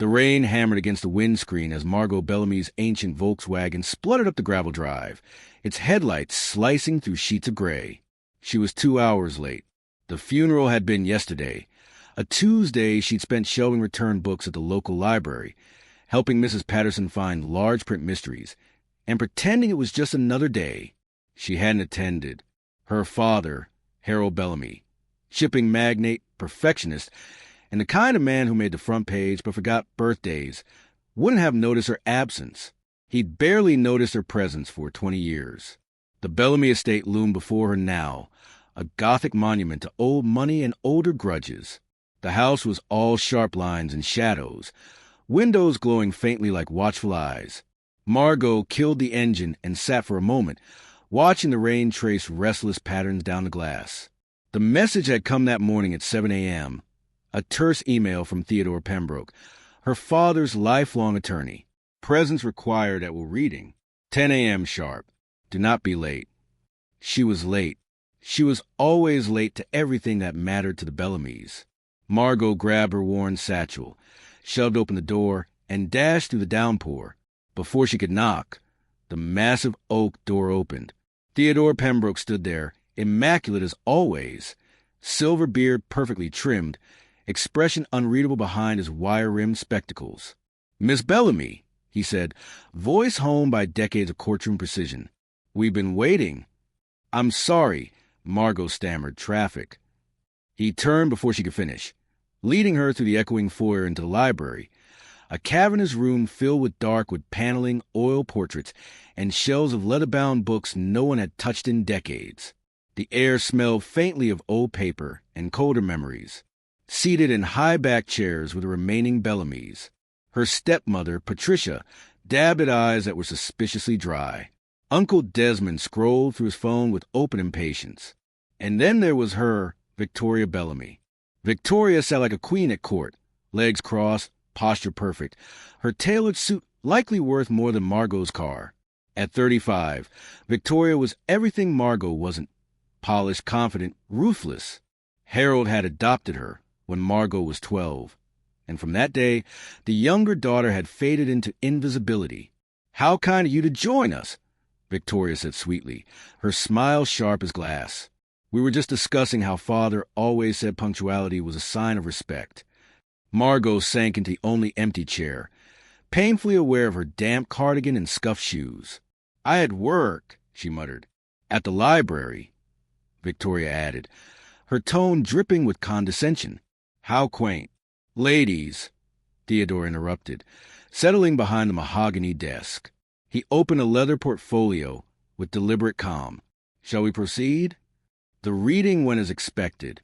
The rain hammered against the windscreen as Margot Bellamy's ancient Volkswagen spluttered up the gravel drive, its headlights slicing through sheets of gray. She was 2 hours late. The funeral had been yesterday. A Tuesday she'd spent shelving return books at the local library, helping Mrs. Patterson find large print mysteries, and pretending it was just another day. She hadn't attended. Her father, Harold Bellamy, shipping magnate, perfectionist, and the kind of man who made the front page but forgot birthdays, wouldn't have noticed her absence. He'd barely noticed her presence for 20 years. The Bellamy estate loomed before her now, a Gothic monument to old money and older grudges. The house was all sharp lines and shadows, windows glowing faintly like watchful eyes. Margot killed the engine and sat for a moment, watching the rain trace restless patterns down the glass. The message had come that morning at 7 a.m., a terse email from Theodore Pembroke, her father's lifelong attorney. Presence required at reading. 10 a.m. sharp. Do not be late. She was late. She was always late to everything that mattered to the Bellamys. Margot grabbed her worn satchel, shoved open the door, and dashed through the downpour. Before she could knock, the massive oak door opened. Theodore Pembroke stood there, immaculate as always, silver beard perfectly trimmed, expression unreadable behind his wire-rimmed spectacles. "Miss Bellamy," he said, voice honed by decades of courtroom precision. "We've been waiting." "I'm sorry," Margot stammered. "Traffic." He turned before she could finish, leading her through the echoing foyer into the library, a cavernous room filled with dark wood paneling, oil portraits, and shelves of leather-bound books no one had touched in decades. The air smelled faintly of old paper and colder memories. Seated in high-backed chairs were the remaining Bellamys. Her stepmother, Patricia, dabbed at eyes that were suspiciously dry. Uncle Desmond scrolled through his phone with open impatience. And then there was her, Victoria Bellamy. Victoria sat like a queen at court, legs crossed, posture perfect, her tailored suit likely worth more than Margot's car. At 35, Victoria was everything Margot wasn't: polished, confident, ruthless. Harold had adopted her when Margot was 12, and from that day, the younger daughter had faded into invisibility. "How kind of you to join us," Victoria said sweetly, her smile sharp as glass. "We were just discussing how Father always said punctuality was a sign of respect." Margot sank into the only empty chair, painfully aware of her damp cardigan and scuffed shoes. "I had work," she muttered. "At the library," Victoria added, her tone dripping with condescension. "How quaint." "Ladies," Theodore interrupted, settling behind the mahogany desk. He opened a leather portfolio with deliberate calm. "Shall we proceed?" The reading went as expected,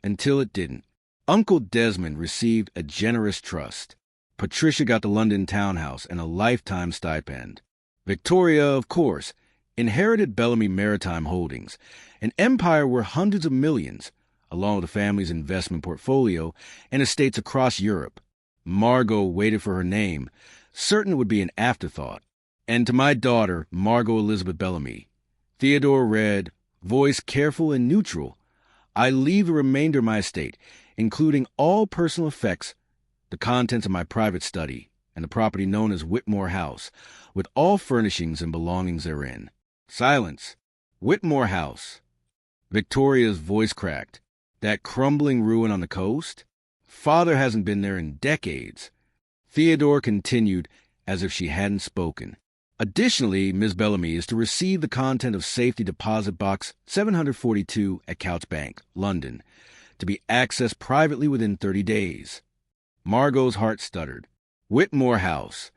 until it didn't. Uncle Desmond received a generous trust. Patricia got the London townhouse and a lifetime stipend. Victoria, of course, inherited Bellamy Maritime Holdings, an empire worth hundreds of millions, along with the family's investment portfolio and estates across Europe. Margot waited for her name, certain it would be an afterthought. "And to my daughter, Margot Elizabeth Bellamy." Theodore read, voice careful and neutral, "I leave the remainder of my estate, including all personal effects, the contents of my private study, and the property known as Whitmore House, with all furnishings and belongings therein." Silence. "Whitmore House." Victoria's voice cracked. "That crumbling ruin on the coast? Father hasn't been there in decades." Theodore continued as if she hadn't spoken. "Additionally, Miss Bellamy is to receive the content of Safety Deposit Box 742 at Coutts Bank, London, to be accessed privately within 30 days. Margot's heart stuttered. Whitmore House,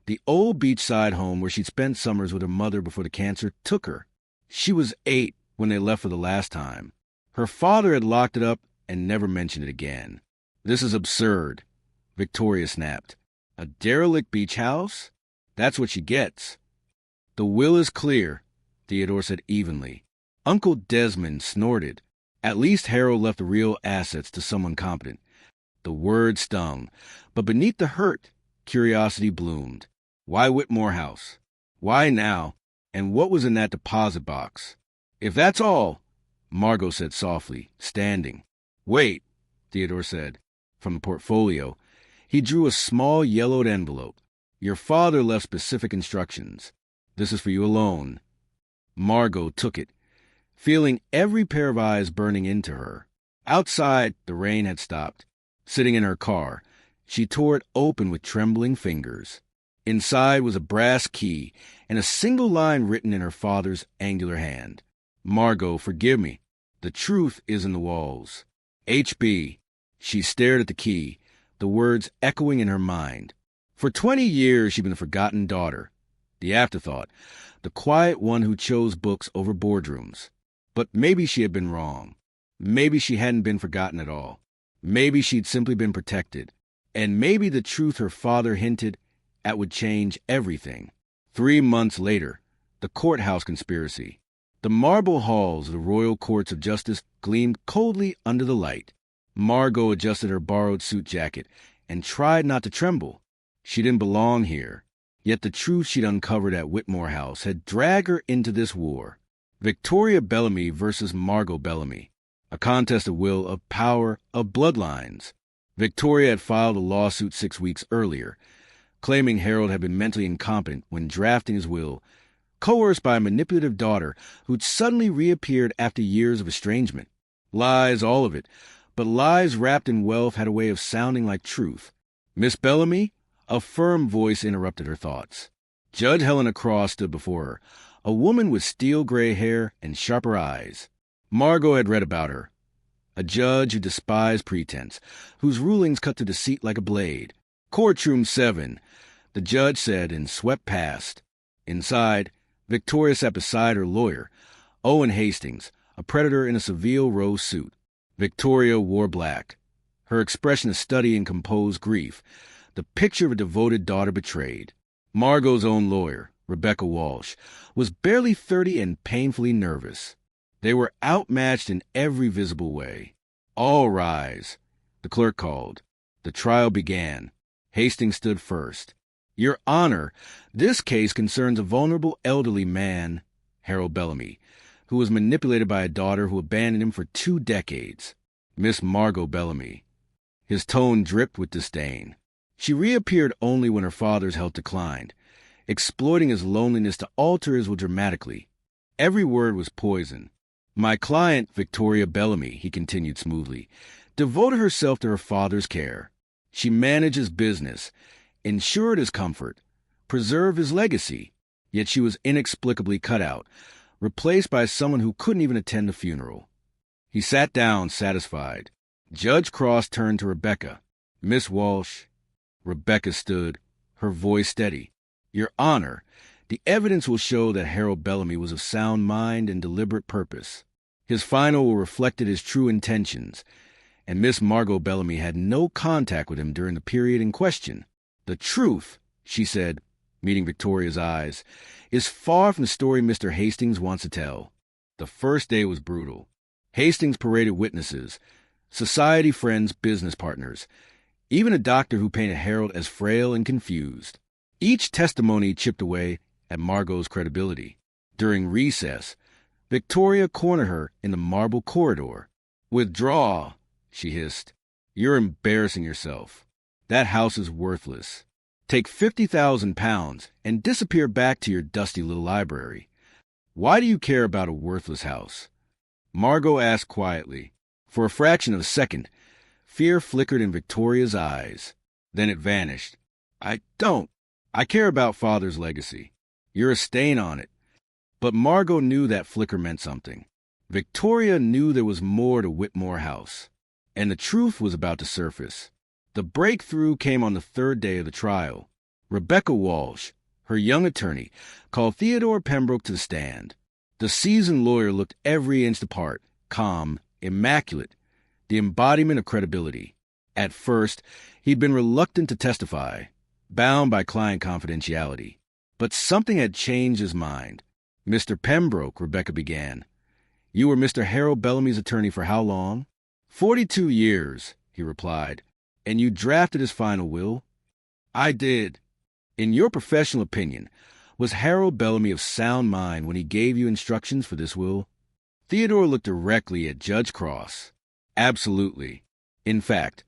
the old beachside home where she'd spent summers with her mother before the cancer took her. She was 8 when they left for the last time. Her father had locked it up and never mentioned it again. "This is absurd," Victoria snapped. "A derelict beach house? That's what she gets." "The will is clear," Theodore said evenly. Uncle Desmond snorted. At least Harold left the real assets to someone competent. The word stung, but beneath the hurt, curiosity bloomed. Why Whitmore House? Why now? And what was in that deposit box? "If that's all," Margot said softly, standing. "Wait," Theodore said, from the portfolio. He drew a small yellowed envelope. Your father left specific instructions. This is for you alone. Margot took it, feeling every pair of eyes burning into her. Outside, the rain had stopped. Sitting in her car, she tore it open with trembling fingers. Inside was a brass key and a single line written in her father's angular hand. Margot, forgive me. The truth is in the walls. HB. She stared at the key, the words echoing in her mind. For 20 years she'd been the forgotten daughter, the afterthought, the quiet one who chose books over boardrooms. But maybe she had been wrong. Maybe she hadn't been forgotten at all. Maybe she'd simply been protected. And maybe the truth her father hinted at would change everything. 3 months later, the courthouse conspiracy. The marble halls of the royal courts of justice gleamed coldly under the light. Margot adjusted her borrowed suit jacket and tried not to tremble. She didn't belong here. Yet the truth she'd uncovered at Whitmore House had dragged her into this war. Victoria Bellamy versus Margot Bellamy. A contest of will, of power, of bloodlines. Victoria had filed a lawsuit 6 weeks earlier, claiming Harold had been mentally incompetent when drafting his will, coerced by a manipulative daughter who'd suddenly reappeared after years of estrangement. Lies, all of it, but lies wrapped in wealth had a way of sounding like truth. Miss Bellamy? A firm voice interrupted her thoughts. Judge Helena Cross stood before her, a woman with steel-gray hair and sharper eyes. Margot had read about her. A judge who despised pretense, whose rulings cut to deceit like a blade. Courtroom 7, the judge said and swept past. Inside, Victoria sat beside her lawyer, Owen Hastings, a predator in a Seville rose suit. Victoria wore black, her expression a study in composed grief, the picture of a devoted daughter betrayed. Margot's own lawyer, Rebecca Walsh, was barely 30 and painfully nervous. They were outmatched in every visible way. All rise. The clerk called. The trial began. Hastings stood first. Your Honor, this case concerns a vulnerable elderly man, Harold Bellamy, who was manipulated by a daughter who abandoned him for 2 decades. Miss Margot Bellamy. His tone dripped with disdain. She reappeared only when her father's health declined, exploiting his loneliness to alter his will dramatically. Every word was poison. My client, Victoria Bellamy, he continued smoothly, devoted herself to her father's care. She managed his business, ensured his comfort, preserved his legacy, yet she was inexplicably cut out, replaced by someone who couldn't even attend the funeral. He sat down, satisfied. Judge Cross turned to Rebecca. Miss Walsh. Rebecca stood, her voice steady. Your Honor, the evidence will show that Harold Bellamy was of sound mind and deliberate purpose. His final will reflect his true intentions, and Miss Margot Bellamy had no contact with him during the period in question. The truth, she said, meeting Victoria's eyes, is far from the story Mr. Hastings wants to tell. The first day was brutal. Hastings paraded witnesses, society friends, business partners, even a doctor who painted Harold as frail and confused. Each testimony chipped away at Margot's credibility. During recess, Victoria cornered her in the marble corridor. Withdraw, she hissed. You're embarrassing yourself. That house is worthless. Take 50,000 pounds and disappear back to your dusty little library. Why do you care about a worthless house? Margot asked quietly. For a fraction of a second, fear flickered in Victoria's eyes. Then it vanished. I don't. I care about Father's legacy. You're a stain on it. But Margot knew that flicker meant something. Victoria knew there was more to Whitmore House. And the truth was about to surface. The breakthrough came on the 3rd day of the trial. Rebecca Walsh, her young attorney, called Theodore Pembroke to the stand. The seasoned lawyer looked every inch the part, calm, immaculate, the embodiment of credibility. At first, he'd been reluctant to testify, bound by client confidentiality. But something had changed his mind. Mr. Pembroke, Rebecca began. You were Mr. Harold Bellamy's attorney for how long? 42 years, he replied. And you drafted his final will? I did. In your professional opinion, was Harold Bellamy of sound mind when he gave you instructions for this will? Theodore looked directly at Judge Cross. Absolutely. In fact,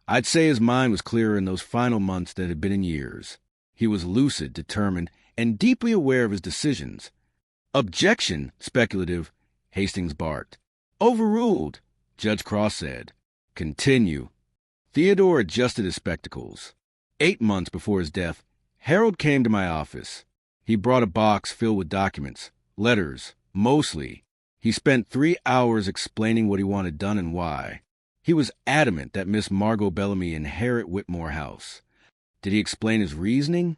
I'd say his mind was clearer in those final months than it had been in years. He was lucid, determined, and deeply aware of his decisions. Objection, speculative, Hastings barked. Overruled, Judge Cross said. Continue. Theodore adjusted his spectacles. 8 months before his death, Harold came to my office. He brought a box filled with documents, letters, mostly. He spent 3 hours explaining what he wanted done and why. He was adamant that Miss Margot Bellamy inherit Whitmore House. Did he explain his reasoning?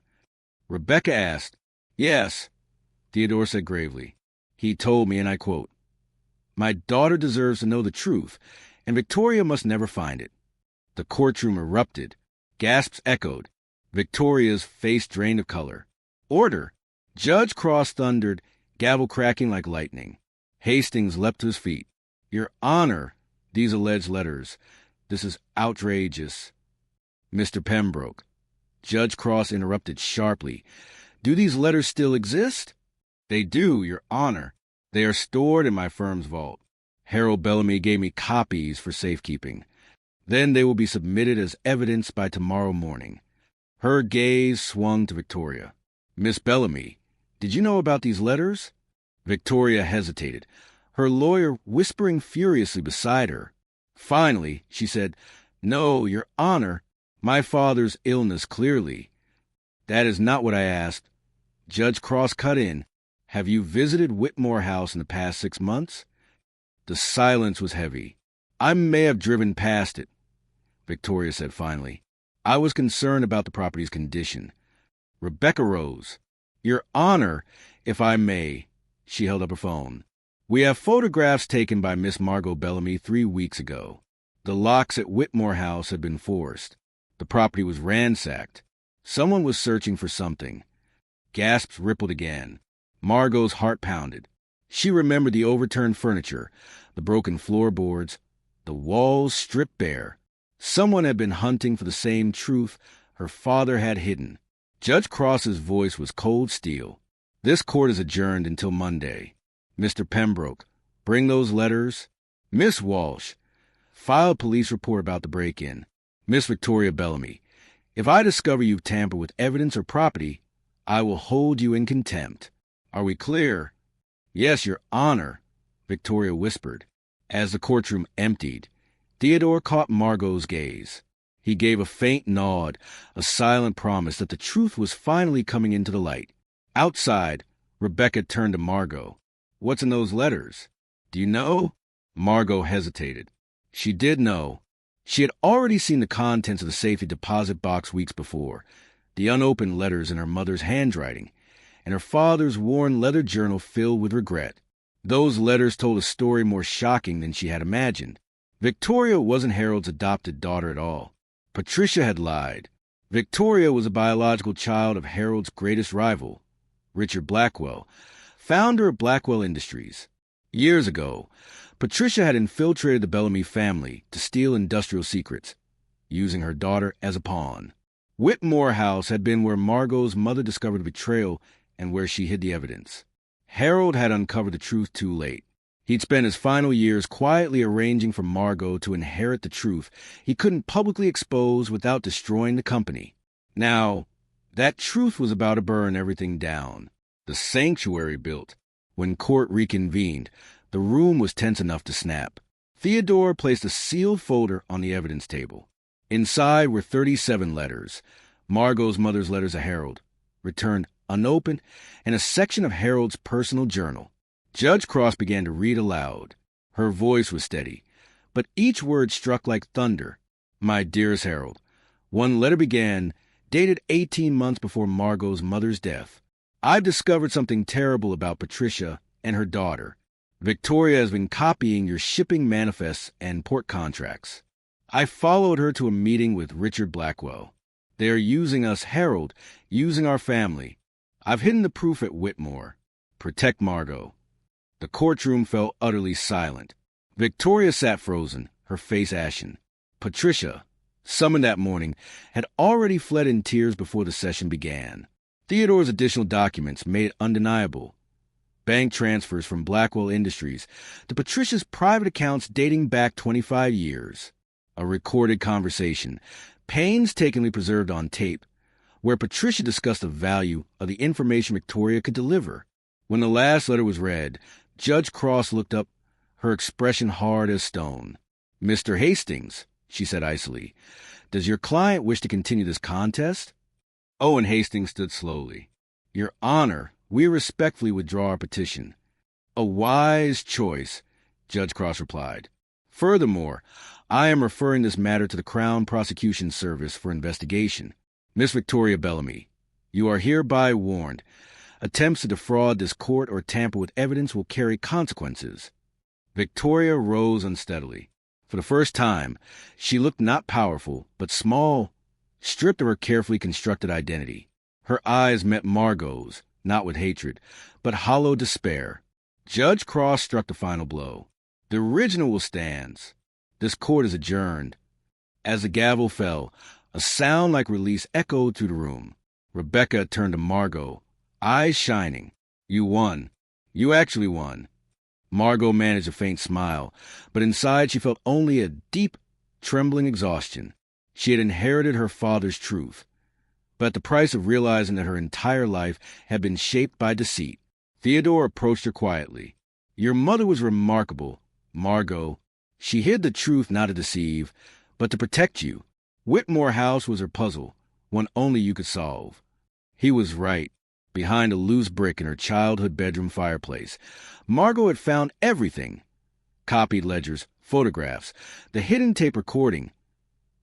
Rebecca asked. Yes, Theodore said gravely. He told me, and I quote, "My daughter deserves to know the truth, and Victoria must never find it." The courtroom erupted. Gasps echoed. Victoria's face drained of color. Order! Judge Cross thundered, gavel cracking like lightning. Hastings leapt to his feet. Your Honor, these alleged letters. This is outrageous. Mr. Pembroke. Judge Cross interrupted sharply. Do these letters still exist? They do, Your Honor. They are stored in my firm's vault. Harold Bellamy gave me copies for safekeeping. Then they will be submitted as evidence by tomorrow morning. Her gaze swung to Victoria. Miss Bellamy, did you know about these letters? Victoria hesitated, her lawyer whispering furiously beside her. Finally, she said, No, Your Honor, my father's illness clearly. That is not what I asked. Judge Cross cut in. Have you visited Whitmore House in the past 6 months? The silence was heavy. I may have driven past it, Victoria said finally. I was concerned about the property's condition. Rebecca rose. Your Honor, if I may. She held up her phone. We have photographs taken by Miss Margot Bellamy 3 weeks ago. The locks at Whitmore House had been forced. The property was ransacked. Someone was searching for something. Gasps rippled again. Margot's heart pounded. She remembered the overturned furniture, the broken floorboards, the walls stripped bare. Someone had been hunting for the same truth her father had hidden. Judge Cross's voice was cold steel. This court is adjourned until Monday. Mr. Pembroke, bring those letters. Miss Walsh, file a police report about the break-in. Miss Victoria Bellamy, if I discover you've tampered with evidence or property, I will hold you in contempt. Are we clear? Yes, Your Honor, Victoria whispered. As the courtroom emptied, Theodore caught Margot's gaze. He gave a faint nod, a silent promise that the truth was finally coming into the light. Outside, Rebecca turned to Margot. What's in those letters? Do you know? Margot hesitated. She did know. She had already seen the contents of the safety deposit box weeks before, the unopened letters in her mother's handwriting, and her father's worn leather journal filled with regret. Those letters told a story more shocking than she had imagined. Victoria wasn't Harold's adopted daughter at all. Patricia had lied. Victoria was a biological child of Harold's greatest rival, Richard Blackwell, founder of Blackwell Industries. Years ago, Patricia had infiltrated the Bellamy family to steal industrial secrets, using her daughter as a pawn. Whitmore House had been where Margot's mother discovered the betrayal and where she hid the evidence. Harold had uncovered the truth too late. He'd spent his final years quietly arranging for Margot to inherit the truth he couldn't publicly expose without destroying the company. Now, that truth was about to burn everything down. The sanctuary built. When court reconvened, the room was tense enough to snap. Theodore placed a sealed folder on the evidence table. Inside were 37 letters, Margot's mother's letters to Harold, returned unopened, and a section of Harold's personal journal. Judge Cross began to read aloud. Her voice was steady, but each word struck like thunder. My dearest Harold, one letter began, dated 18 months before Margot's mother's death. I've discovered something terrible about Patricia and her daughter. Victoria has been copying your shipping manifests and port contracts. I followed her to a meeting with Richard Blackwell. They are using us, Harold, using our family. I've hidden the proof at Whitmore. Protect Margot. The courtroom fell utterly silent. Victoria sat frozen, her face ashen. Patricia, summoned that morning, had already fled in tears before the session began. Theodore's additional documents made it undeniable. Bank transfers from Blackwell Industries to Patricia's private accounts dating back 25 years. A recorded conversation, painstakingly preserved on tape, where Patricia discussed the value of the information Victoria could deliver. When the last letter was read, Judge Cross looked up, her expression hard as stone. "Mr. Hastings," she said icily, "does your client wish to continue this contest?" Owen Hastings stood slowly. "Your Honor, we respectfully withdraw our petition." "A wise choice," Judge Cross replied. "Furthermore, I am referring this matter to the Crown Prosecution Service for investigation. Miss Victoria Bellamy, you are hereby warned. Attempts to defraud this court or tamper with evidence will carry consequences." Victoria rose unsteadily. For the first time, she looked not powerful, but small, stripped of her carefully constructed identity. Her eyes met Margot's, not with hatred, but hollow despair. Judge Cross struck the final blow. "The original will stand. This court is adjourned." As the gavel fell, a sound like release echoed through the room. Rebecca turned to Margot, eyes shining. "You won. You actually won." Margot managed a faint smile, but inside she felt only a deep, trembling exhaustion. She had inherited her father's truth, but at the price of realizing that her entire life had been shaped by deceit. Theodore approached her quietly. "Your mother was remarkable, Margot. She hid the truth not to deceive, but to protect you. Whitmore House was her puzzle, one only you could solve." He was right. Behind a loose brick in her childhood bedroom fireplace, Margot had found everything. Copied ledgers, photographs, the hidden tape recording.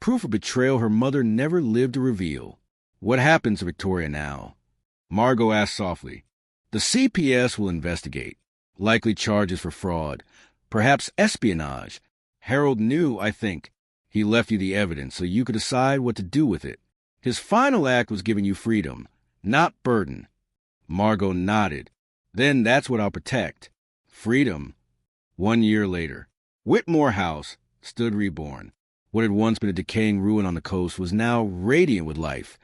Proof of betrayal her mother never lived to reveal. "What happens to Victoria now?" Margot asked softly. "The CPS will investigate. Likely charges for fraud. Perhaps espionage. Harold knew, I think. He left you the evidence so you could decide what to do with it. His final act was giving you freedom, not burden." Margot nodded. "Then that's what I'll protect. Freedom." 1 year later, Whitmore House stood reborn. What had once been a decaying ruin on the coast was now radiant with life.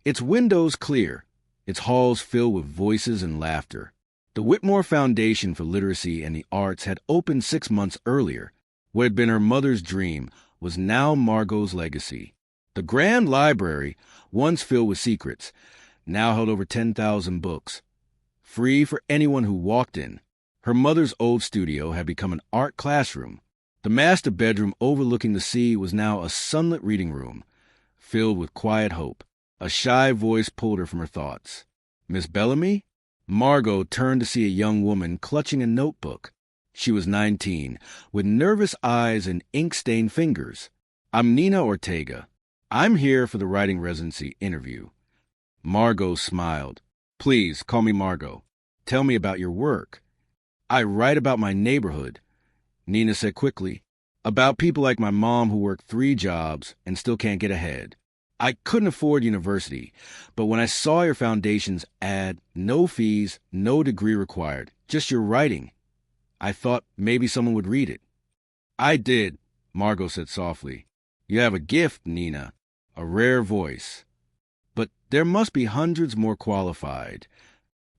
Its windows clear, its halls filled with voices and laughter. The Whitmore Foundation for Literacy and the Arts had opened 6 months earlier. What had been her mother's dream was now Margot's legacy. The Grand Library, once filled with secrets, now held over 10,000 books, free for anyone who walked in. Her mother's old studio had become an art classroom. The master bedroom overlooking the sea was now a sunlit reading room, filled with quiet hope. A shy voice pulled her from her thoughts. "Miss Bellamy?" Margot turned to see a young woman clutching a notebook. She was 19, with nervous eyes and ink-stained fingers. "I'm Nina Ortega. I'm here for the writing residency interview." Margot smiled. "Please, call me Margot. Tell me about your work." "I write about my neighborhood," Nina said quickly. "About people like my mom who work 3 jobs and still can't get ahead. I couldn't afford university, but when I saw your foundation's ad, no fees, no degree required, just your writing, I thought maybe someone would read it." "I did," Margot said softly. "You have a gift, Nina, a rare voice. But there must be hundreds more qualified."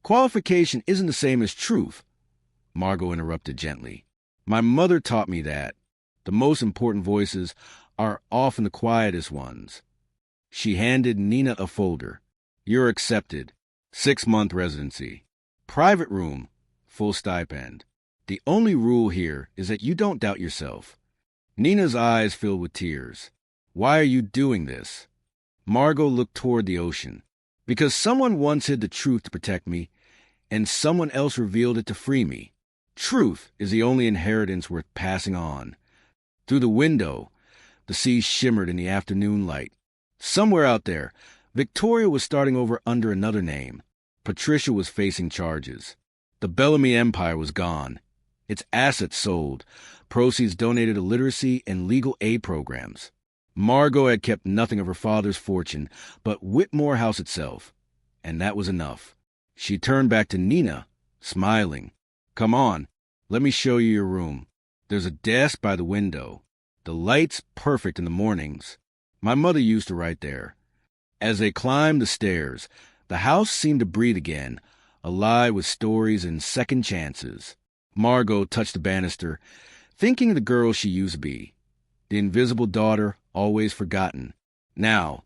"Qualification isn't the same as truth," Margot interrupted gently. "My mother taught me that. The most important voices are often the quietest ones." She handed Nina a folder. "You're accepted. 6-month residency. Private room, full stipend. The only rule here is that you don't doubt yourself." Nina's eyes filled with tears. "Why are you doing this?" Margot looked toward the ocean. "Because someone once hid the truth to protect me, and someone else revealed it to free me. Truth is the only inheritance worth passing on." Through the window, the sea shimmered in the afternoon light. Somewhere out there, Victoria was starting over under another name. Patricia was facing charges. The Bellamy Empire was gone. Its assets sold, proceeds donated to literacy and legal aid programs. Margot had kept nothing of her father's fortune but Whitmore House itself, and that was enough. She turned back to Nina, smiling. "Come on, let me show you your room. There's a desk by the window. The light's perfect in the mornings. My mother used to write there." As they climbed the stairs, the house seemed to breathe again, alive with stories and second chances. Margot touched the banister, thinking of the girl she used to be. the invisible daughter, always forgotten. Now,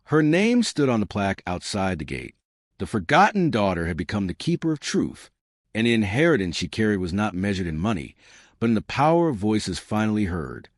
her name stood on the plaque outside the gate. The forgotten daughter had become the keeper of truth, and the inheritance she carried was not measured in money, but in the power of voices finally heard.